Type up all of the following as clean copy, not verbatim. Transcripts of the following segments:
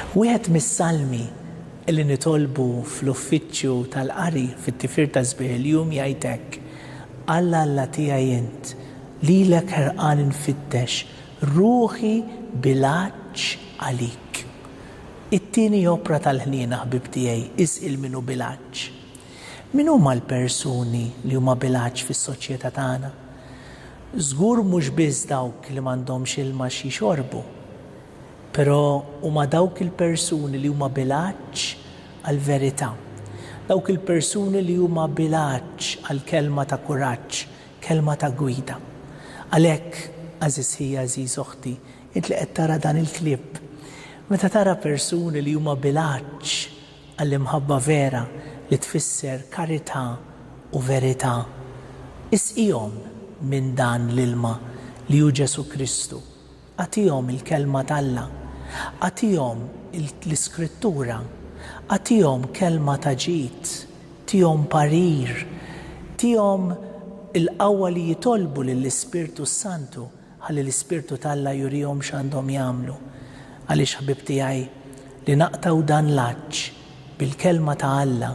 Wieħed mis-salmi li nitolbu fl-uffiċċju tal-qari fit-tifir ta' sbieħ il-jum jgħid hekk: Alla Alla tiegħi int, lilek ħerqan infittex, ruħi bilanċ għalik. It-tieni opra tal-ħniena ħbib tiegħi isqil minnu bilanċ. Min huma l-persuni li huma bilanċ fis-soċjetà tagħna? Żgur mhux biss dawk li m'għandhomx ilma xi jxorbu, però huma dawk il-persuni li huma bilanċ għall-verità. Dawk il-persuni li huma bilanċ għall-kelma ta' kuraġġ, kelma ta' gwida. Għalhekk, għażiż ħija għażiż oħti, int li qed tara dan il-klipp, meta tara persuni li huma bilanċ għall-imħabba vera li tfisser karità u verità, isqihom minn dan l-ilma li hu Ġesu Kristu. Għatihom il-kelma t'Alla, għatihom l-iskrittura, għatihom kelma ta' ġid, tihom parir, tihom il-qawwa li jitolbu lill-Ispirtu Santu ħalli l-Ispirtu t'Alla jurihom x'għandhom jagħmlu. Għaliex ħbib tiegħi li naqtaw dan l-aġġ bil-kelma ta' Alla,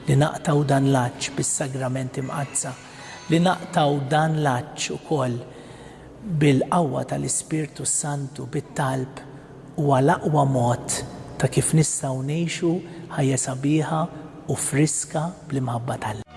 li naqtaw dan l-aġġ bis-sagramenti mqazza, li naqtaw dan l-aġġ ukoll bil-qawwa tal-Ispirtu Santu bit-talb huwa l-aqwa mod ta' kif nistgħu ngħixu ħajja sabiħa u friska bl-imħabba tal-Alla.